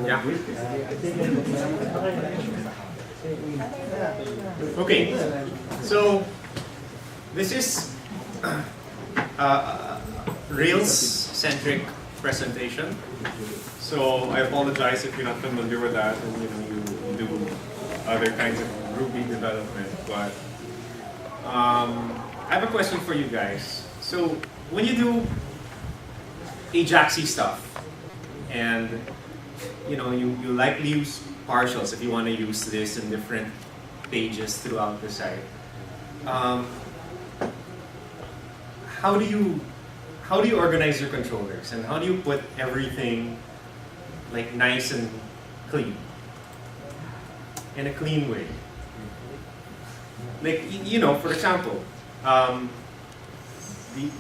Yeah. Okay, so this is Rails-centric presentation. So I apologize if you're not familiar with that and you do other kinds of Ruby development. But I have a question for you guys. So when you do Ajaxy stuff, and you likely use partials if you want to use this in different pages throughout the site. How do you organize your controllers, and how do you put everything like nice and clean in a clean way? Like for example,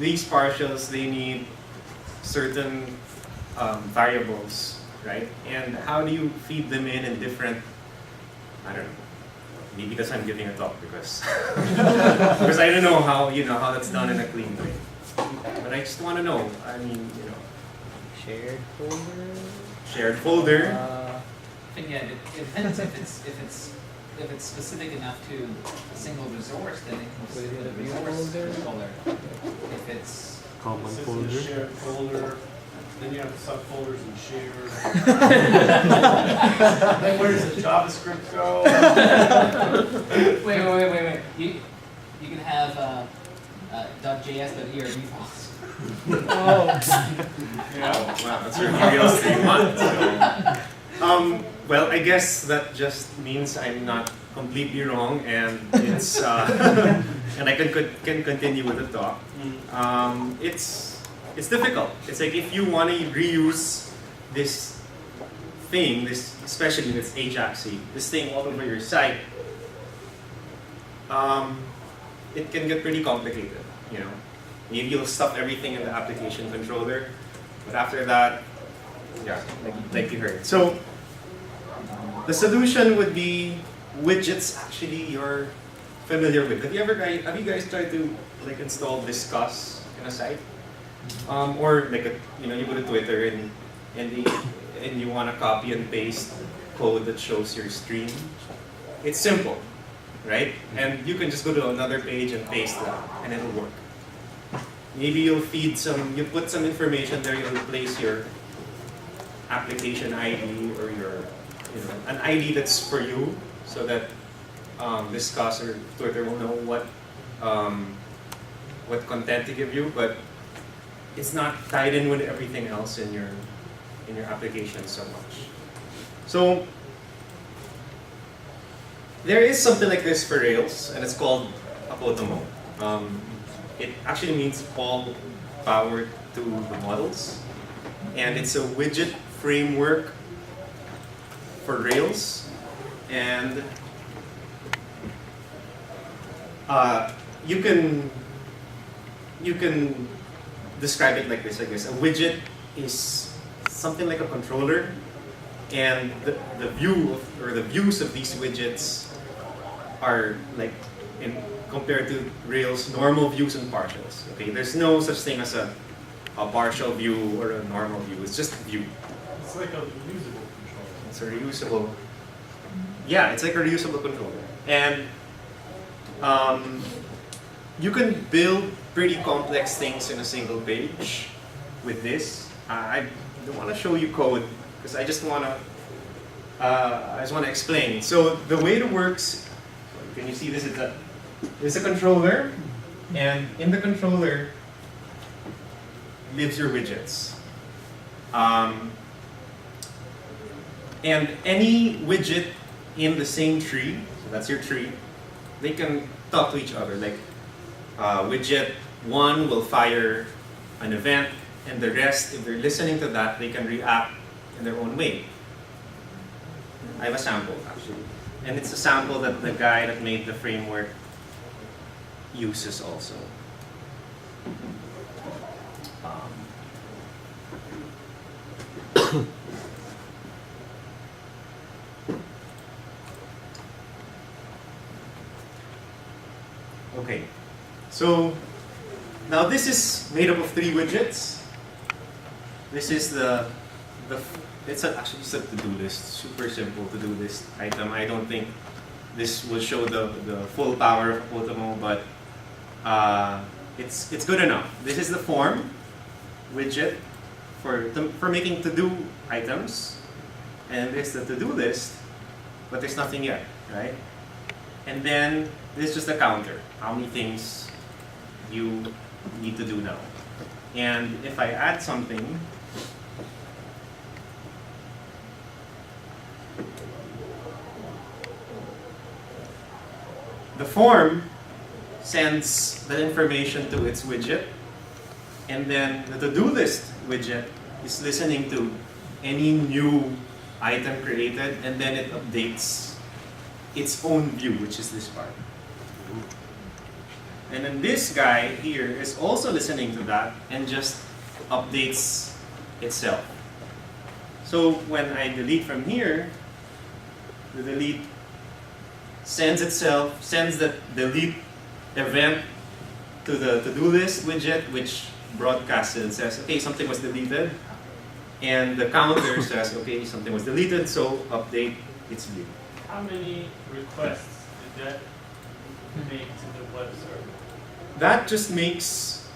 these partials, they need certain variables, right? And how do you feed them in different, I don't know, maybe because I'm giving a talk because because I don't know how how that's done in a clean way. But I just want to know. I mean, Shared folder. Shared folder. And yeah, it depends if it's specific enough to a single resource, then it can Put it in the a view resource folder. controller. If it's Common This is folder. the shared folder. Then you have subfolders and shared. Then where does the JavaScript go? wait. You can have .js.erb files. Oh. Wow, that's really Rails 3.1. Well, I guess that just means I'm not completely wrong, and it's and I can continue with the talk. It's difficult. It's like if you want to reuse this thing, especially this Ajaxy, this thing all over your site, it can get pretty complicated. Maybe you'll stuff everything in the application controller, but after that, yeah, like you heard. So the solution would be widgets. Actually, you're familiar with. Have you guys tried to install Discuss in a site? Or you go to Twitter and you want to copy and paste code that shows your stream. It's simple, right? And you can just go to another page and paste that, and it'll work. Maybe you put some information there. You'll replace your application ID or an ID that's for you, so that Discuss or Twitter will know what content to give you, but it's not tied in with everything else in your application so much. So there is something like this for Rails, and it's called Apotomo. It actually means all power to the models, and it's a widget framework for Rails, and you can describe it like this, I guess. A widget is something like a controller, and the views of these widgets are compared to Rails normal views and partials. Okay, there's no such thing as a partial view or a normal view. It's just a view. It's like a reusable controller. It's a reusable. Yeah, it's like a reusable controller, and you can build pretty complex things in a single page with this. I don't want to show you code because I just want to explain. So the way it works, can you see this? It's a controller, and in the controller lives your widgets. And any widget in the same tree, so that's your tree, they can talk to each other. Like widget 1 will fire an event, and the rest, if they're listening to that, they can react in their own way. I have a sample, actually. And it's a sample that the guy that made the framework uses also. Okay, so now this is made up of 3 widgets. This is the actually just a to-do list, super simple to-do list item. I don't think this will show the full power of Apotomo, but it's good enough. This is the form widget for making to-do items, and this is the to-do list, but there's nothing yet, right? And then this is just a counter, how many things you need to do now. And if I add something, the form sends the information to its widget, and then the to-do list widget is listening to any new item created, and then it updates its own view, which is this part. And then this guy here is also listening to that and just updates itself. So when I delete from here, the delete sends the delete event to the to-do list widget, which broadcasts it and says, okay, something was deleted. And the counter says, okay, something was deleted, so update its view. How many requests did that make to the web server? That just makes,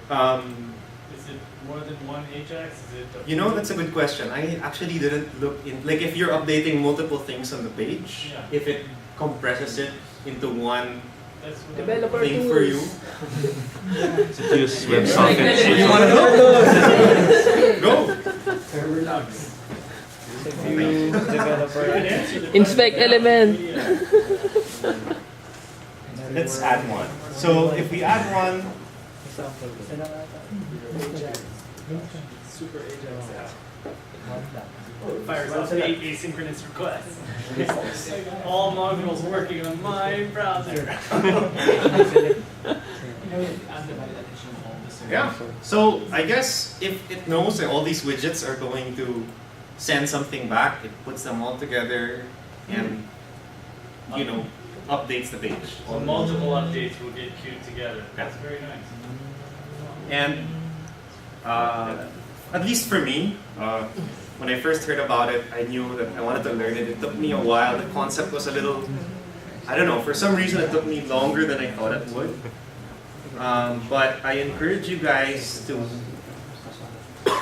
Is it more than one Ajax? Is it you know, that's a good question. I actually didn't look in, like if you're updating multiple things on the page, Yeah. if it compresses it into one That's what Developer thing for you. Use WebSocket. You want to know? Go! Server logs. View, developer. Inspect element. Let's add one. So if we add one, Super Ajax app. Fires up 8 asynchronous requests. All modules working on my browser. yeah. So I guess if it knows that all these widgets are going to send something back, it puts them all together and, you know, updates the page. So multiple updates will get queued together. That's very nice. And at least for me, when I first heard about it, I knew that I wanted to learn it. It took me a while. The concept was a little, I don't know, for some reason it took me longer than I thought it would. But I encourage you guys to.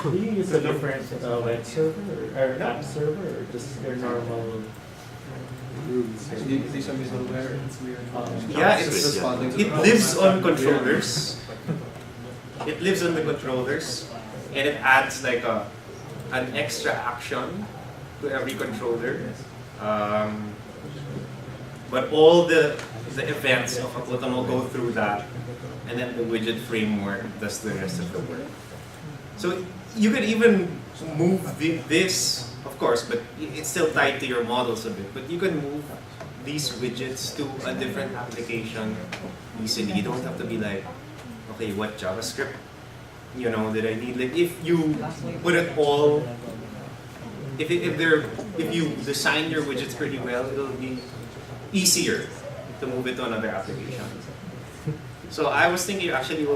Do you use a different web server or app server or just your normal? These are middleware. Yeah, It's responding to it lives on controllers. It lives on the controllers, and it adds like an extra action to every controller. But all the events of Apotomo go through that, and then the widget framework does the rest of the work. So you can even move this, of course, but it's still tied to your models a bit. But you can move these widgets to a different application easily. You don't have to be like, okay, what JavaScript, you know, did I need? Like if you put it all, if you design your widgets pretty well, it'll be easier to move it to another application. So I was thinking actually it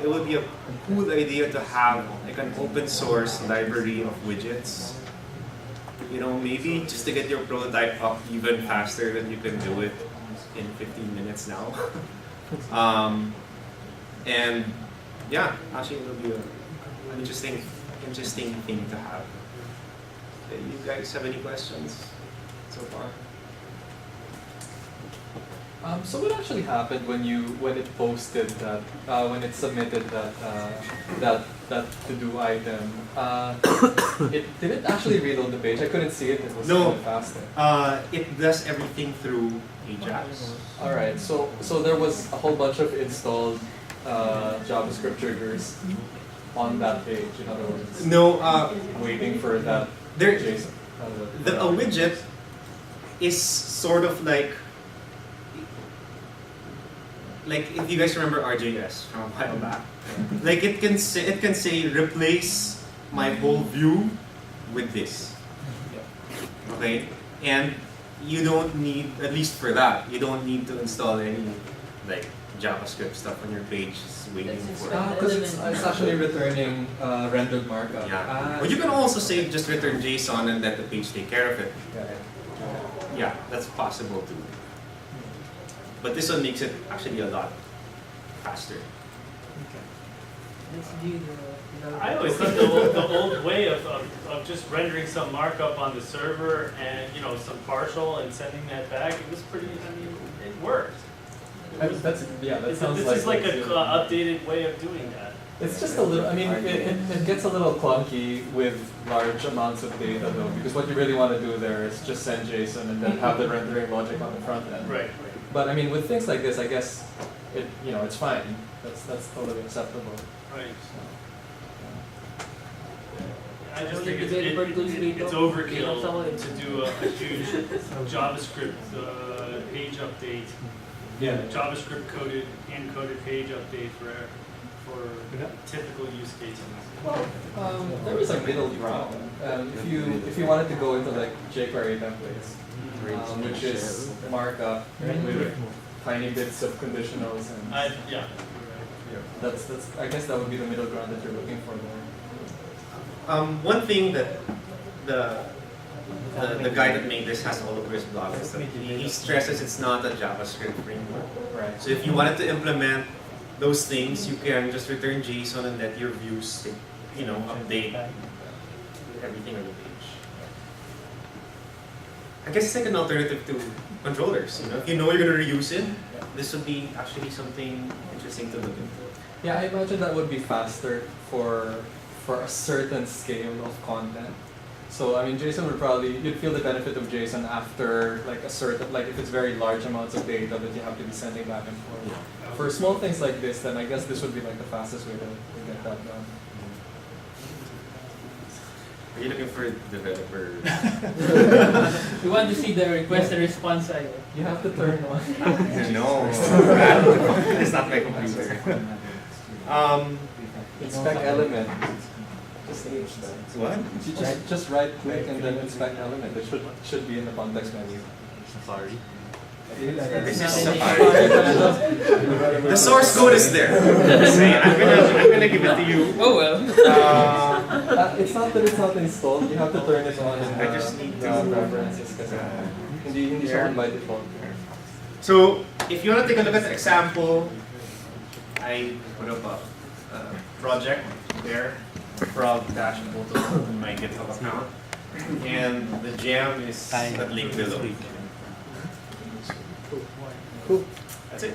would be a cool idea to have like an open source library of widgets. You know, maybe just to get your prototype up even faster than you can do it in 15 minutes now. And yeah, actually it'll be an interesting thing to have. You guys have any questions so far? So what actually happened when it posted that when it submitted that to do item? It didn't actually reload the page. I couldn't see it. It was No. faster. It does everything through Ajax. All right. So there was a whole bunch of installed JavaScript triggers on that page. In other words, No, waiting for that there. JSON. A widget is sort of like if you guys remember RJS from a while back, like it can say replace my whole view with this. Okay, and you don't need, at least for that, you don't need to install any like JavaScript stuff on your page is waiting for. Because it's actually returning rendered markup. Yeah. But you can also say just return JSON and let the page take care of it. Yeah, that's possible too. But this one makes it actually a lot faster. I always thought the old way of just rendering some markup on the server and some partial and sending that back, it was pretty. I mean, it worked. That sounds This is like a updated way of doing that. It's just a little, I mean, it gets a little clunky with large amounts of data though, because what you really want to do there is just send JSON and then have the rendering logic on the front end. Right. But I mean, with things like this, I guess it's fine. That's totally acceptable. Right. So, I just think it's overkill to do a huge JavaScript page update. yeah. JavaScript coded, hand-coded page update for typical use cases. Well, there is a middle ground. If you wanted to go into like jQuery templates, which is markup with tiny bits of conditionals, and Yeah. that's I guess that would be the middle ground that you're looking for there. One thing that the guy that made this has all over his blog is that he stresses it's not a JavaScript framework. Right. So if you wanted to implement those things, you can just return JSON and let your views, update everything on the page. I guess it's like an alternative to controllers. If you know you're going to reuse it, this would be actually something interesting to look into. Yeah, I imagine that would be faster for a certain scale of content. So I mean, JSON would you'd feel the benefit of JSON after like a certain, like if it's very large amounts of data that you have to be sending back and forth. For small things like this, then I guess this would be like the fastest way to get that done. Are you looking for developers? We want to see the request and response side. You have to turn on. No, it's not my computer. Inspect element. Just What? you just right click and then inspect element. It should be in the context menu. Sorry. This is Safari. The source code is there. I'm gonna give it to you. Oh well. It's not that it's not installed. You have to turn it on in I just need to- preferences kasi hindi siya on by default. So, if you want to take a look at the example, I put up a project there, frog-Apotomo in my GitHub account, and the gem is that link below. Cool. That's it.